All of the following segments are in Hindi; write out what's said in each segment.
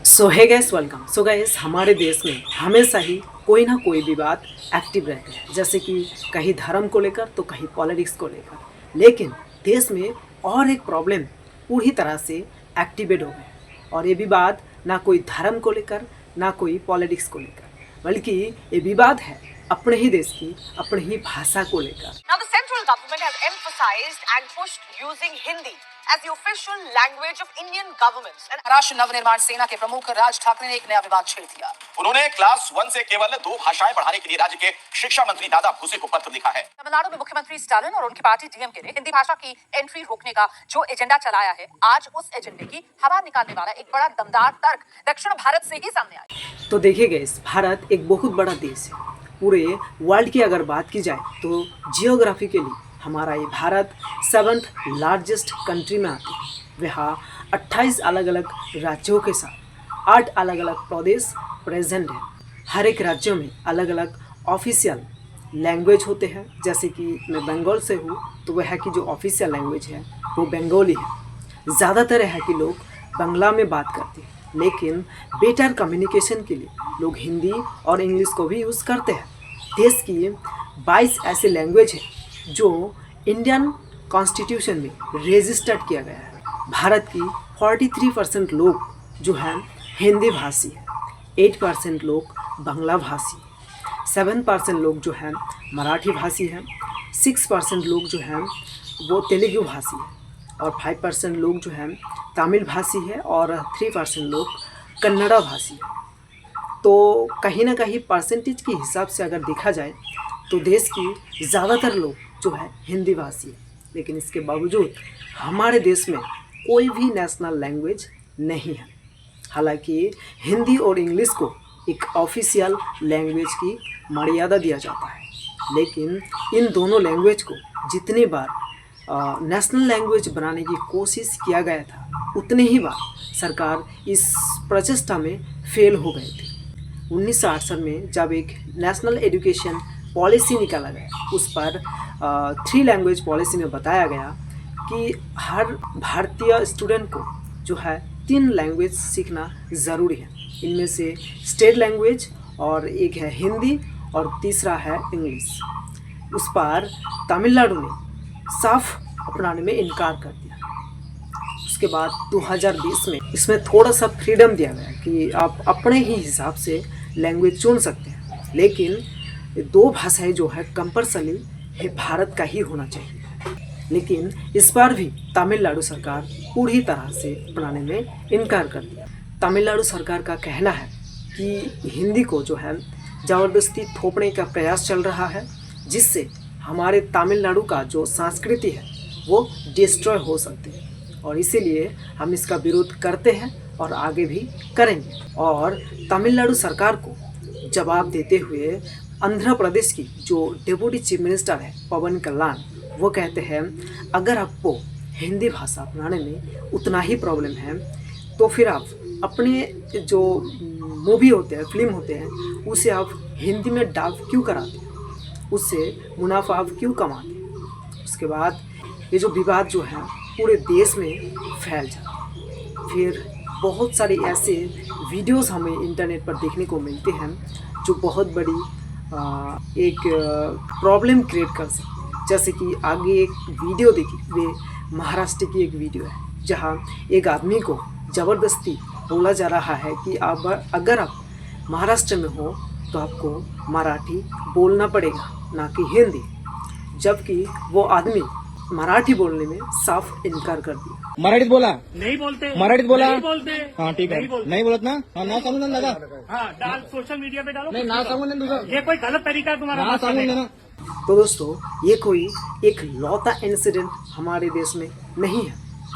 सो है गैस वेलकम। सो गैस हमारे देश में हमेशा ही कोई ना कोई विवाद एक्टिव रहते हैं, जैसे कि कहीं धर्म को लेकर तो कहीं पॉलिटिक्स को लेकर। लेकिन देश में और एक प्रॉब्लम पूरी तरह से एक्टिवेट हो गया, और ये विवाद ना कोई धर्म को लेकर ना कोई पॉलिटिक्स को लेकर, बल्कि ये विवाद है अपने ही देश की अपनी ही भाषा को लेकर। Now the central government has emphasized and pushed using Hindi as the official language of Indian governments. And Maharashtra Navnirman सेना के प्रमुख राज ठाकरे ने एक नया विवाद छेड़ दिया। उन्होंने क्लास 1 से केवल 2 भाषाएं पढ़ाने के लिए राज्य के शिक्षा मंत्री दादा भूसे को पत्र लिखा है। तमिलनाडु में मुख्यमंत्री स्टालिन और उनकी पार्टी डीएमके ने हिंदी भाषा की एंट्री रोकने का जो एजेंडा चलाया है, आज उस एजेंडे की हवा निकालने वाला एक बड़ा दमदार तर्क दक्षिण भारत से ही सामने आया। तो देखिए गाइस, भारत एक बहुत बड़ा देश है। पूरे वर्ल्ड की अगर बात की जाए तो जियोग्राफिकली हमारा ये भारत 7th लार्जेस्ट कंट्री में आती है। वहाँ 28 अलग अलग राज्यों के साथ 8 अलग अलग प्रदेश प्रेजेंट है। हर एक राज्यों में अलग अलग ऑफिशियल लैंग्वेज होते हैं। जैसे कि मैं बंगाल से हूँ तो वह की जो ऑफिशियल लैंग्वेज है वो बंगाली है। ज़्यादातर है कि लोग बांग्ला में बात करते हैं, लेकिन बेटर कम्युनिकेशन के लिए लोग हिंदी और इंग्लिश को भी यूज़ करते हैं। देश की 22 ऐसे लैंग्वेज है जो इंडियन कॉन्स्टिट्यूशन में रजिस्टर्ड किया गया है। भारत की 43% लोग जो हैं हिंदी भाषी है, 8% लोग बांग्ला भाषी है, 7% लोग जो हैं मराठी भाषी हैं, 6% लोग जो हैं वो तेलुगु भाषी है, और 5% लोग जो हैं तमिल भाषी है, और 3% लोग कन्नड़ा भाषी है। तो कहीं ना कहीं परसेंटेज के हिसाब से अगर देखा जाए तो देश की ज़्यादातर लोग जो है हिंदी भाषी है। लेकिन इसके बावजूद हमारे देश में कोई भी नेशनल लैंग्वेज नहीं है। हालांकि हिंदी और इंग्लिश को एक ऑफिशियल लैंग्वेज की मर्यादा दिया जाता है, लेकिन इन दोनों लैंग्वेज को जितनी बार नेशनल लैंग्वेज बनाने की कोशिश किया गया था, उतने ही बार सरकार इस प्रचेष्टा में फेल हो गए थे। 1968 में जब एक नेशनल एजुकेशन पॉलिसी निकाला गया, उस पर 3 लैंग्वेज पॉलिसी में बताया गया कि हर भारतीय स्टूडेंट को जो है 3 लैंग्वेज सीखना ज़रूरी है। इनमें से स्टेट लैंग्वेज और एक है हिंदी और तीसरा है इंग्लिश। उस पर तमिलनाडु ने साफ अपनाने में इनकार कर दिया। उसके बाद 2020 में इसमें थोड़ा सा फ्रीडम दिया गया कि आप अपने ही हिसाब से लैंग्वेज चुन सकते हैं, लेकिन 2 भाषाएं जो है कंपल्सरी है भारत का ही होना चाहिए। लेकिन इस बार भी तमिलनाडु सरकार पूरी तरह से अपनाने में इनकार कर दिया। तमिलनाडु सरकार का कहना है कि हिंदी को जो है ज़बरदस्ती थोपने का प्रयास चल रहा है, जिससे हमारे तमिलनाडु का जो संस्कृति है वो डिस्ट्रॉय हो सकती है, और इसीलिए हम इसका विरोध करते हैं और आगे भी करेंगे। और तमिलनाडु सरकार को जवाब देते हुए आंध्र प्रदेश की जो डेप्यूटी चीफ मिनिस्टर है पवन कल्याण, वो कहते हैं अगर आपको हिंदी भाषा अपनाने में उतना ही प्रॉब्लम है तो फिर आप अपने जो मूवी होते हैं, फिल्म होते हैं, उसे आप हिंदी में डब क्यों कराते हैं, उससे मुनाफा आप क्यों कमाते हैं। उसके बाद ये जो विवाद जो है पूरे देश में फैल जाए। फिर बहुत सारे ऐसे वीडियोस हमें इंटरनेट पर देखने को मिलते हैं जो बहुत बड़ी एक प्रॉब्लम क्रिएट कर सकते हैं। जैसे कि आगे एक वीडियो देखी, वे महाराष्ट्र की एक वीडियो है जहां एक आदमी को ज़बरदस्ती बोला जा रहा है कि अगर आप महाराष्ट्र में हो तो आपको मराठी बोलना पड़ेगा, ना कि हिंदी, जबकि वो आदमी मराठी बोलने में साफ इनकार कर दिया। मराठीत बोला, नहीं बोलते, मराठीत बोला, नहीं बोलते, हाँ ठीक है, नहीं बोलत ना, हाँ ना सांगून देना दादा, हाँ डाल सोशल मीडिया पे डालो, नहीं ना सांगून देना तुझं, ये कोई गलत तरीका है तुम्हारा ना बात सांगून करने का। देना। तो दोस्तों, ये कोई एक लौता इंसिडेंट हमारे देश में नहीं है।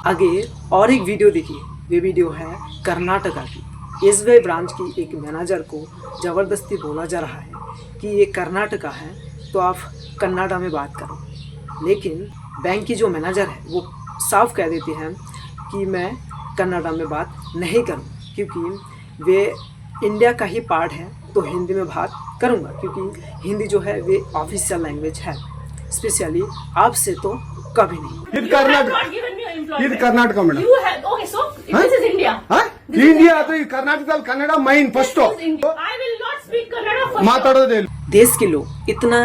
आगे और एक वीडियो देखिए, ये वीडियो है कर्नाटका की। एसबीआई ब्रांच की एक मैनेजर को ज़बरदस्ती बोला जा रहा है कि ये कर्नाटका है तो आप कन्नड़ा में बात करो, लेकिन बैंक की जो मैनेजर है वो साफ कह देती हैं कि मैं कन्नड़ा में बात नहीं करूँ, क्योंकि वे इंडिया का ही पार्ट है तो हिंदी में बात करूँगा, क्योंकि हिंदी जो है वे ऑफिशियल लैंग्वेज है। स्पेशली आपसे तो कभी नहीं। Karnataka madam, You have okay, so this is India. हाँ ಹಿಂದಿ ಅದು ಈ ಕರ್ನಾಟಕದಲ್ಲಿ Kannada main first I will not speak Kannada first. ಮಾತಾಡೋದೇ ಇಲ್ಲ. देश के लोग इतना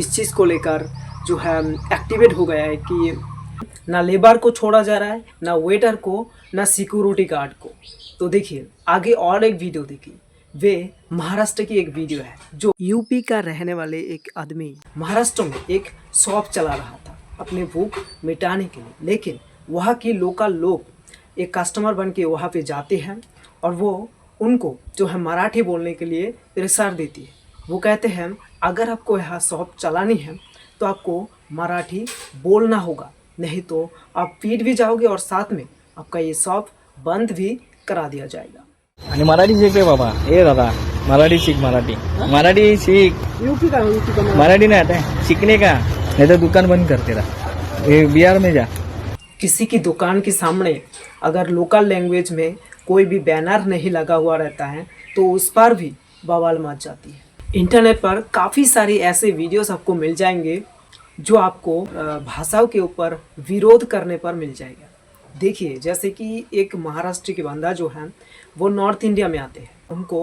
इस चीज़ को लेकर जो है एक्टिवेट हो गया है कि ना लेबर को छोड़ा जा रहा है, ना वेटर को, ना सिक्योरिटी गार्ड को। तो देखिए आगे और एक वीडियो देखिए। वे महाराष्ट्र की एक वीडियो है जो यूपी का रहने वाले एक आदमी महाराष्ट्र में एक शॉप चला रहा था अपने भूख मिटाने के लिए, लेकिन वहाँ की लोकल लोग एक कस्टमर बन के वहाँ पे जाते हैं और वो उनको जो है मराठी बोलने के लिए प्रेशर देती है। वो कहते हैं अगर आपको यहाँ शॉप चलानी है तो आपको मराठी बोलना होगा, नहीं तो आप पीट भी जाओगे और साथ में आपका ये शॉप बंद भी करा दिया जाएगा। आणि मराठी शिक रे बाबा. ए दादा मराठी सीख. मराठी सीख. यूपी का मराठी नहीं आता है सीखने का, नहीं तो दुकान बंद कर तेरा. ये बिहार में जा. किसी की दुकान के सामने अगर लोकल लैंग्वेज में कोई भी बैनर नहीं लगा हुआ रहता है तो उस पर भी बवाल मच जाती है। इंटरनेट पर काफ़ी सारी ऐसे वीडियोस आपको मिल जाएंगे जो आपको भाषाओं के ऊपर विरोध करने पर मिल जाएगा। देखिए जैसे कि एक महाराष्ट्र के बंदा जो है वो नॉर्थ इंडिया में आते हैं, उनको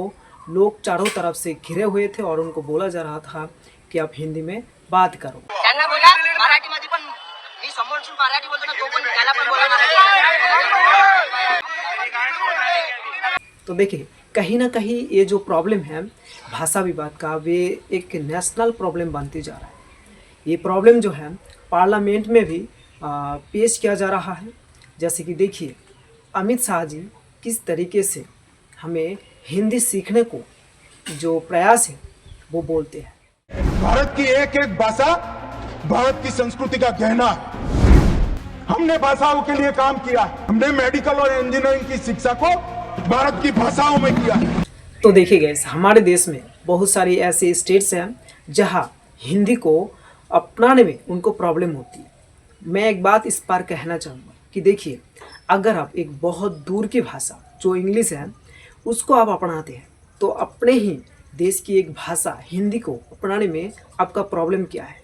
लोग चारों तरफ से घिरे हुए थे और उनको बोला जा रहा था कि आप हिंदी में बात करो। त्यांना बोला मराठीमध्ये पण मी समोरची मराठी बोलतो ना तो पण त्याला पण बोला मराठी. तो देखिए कहीं ना कहीं ये जो प्रॉब्लम है भाषा विवाद का, वे एक नेशनल प्रॉब्लम बनती जा रहा है। ये प्रॉब्लम जो है पार्लियामेंट में भी पेश किया जा रहा है। जैसे कि देखिए अमित शाह जी किस तरीके से हमें हिंदी सीखने को जो प्रयास है वो बोलते हैं। भारत की एक एक भाषा भारत की संस्कृति का गहना है। हमने भाषाओं के लिए काम किया, हमने मेडिकल और इंजीनियरिंग की शिक्षा को भारत की भाषाओं में किया। तो देखिए गैस हमारे देश में बहुत सारी ऐसे स्टेट्स हैं जहाँ हिंदी को अपनाने में उनको प्रॉब्लम होती है। मैं एक बात इस पर कहना चाहूँगा कि देखिए अगर आप एक बहुत दूर की भाषा जो इंग्लिश है उसको आप अपनाते हैं तो अपने ही देश की एक भाषा हिंदी को अपनाने में आपका प्रॉब्लम क्या है?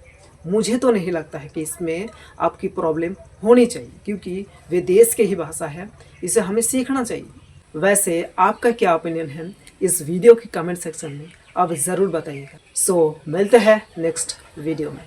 मुझे तो नहीं लगता है कि इसमें आपकी प्रॉब्लम होनी चाहिए, क्योंकि वे देश के ही भाषा है, इसे हमें सीखना चाहिए। वैसे आपका क्या ओपिनियन है इस वीडियो के कमेंट सेक्शन में आप ज़रूर बताइएगा। सो मिलते हैं नेक्स्ट वीडियो में।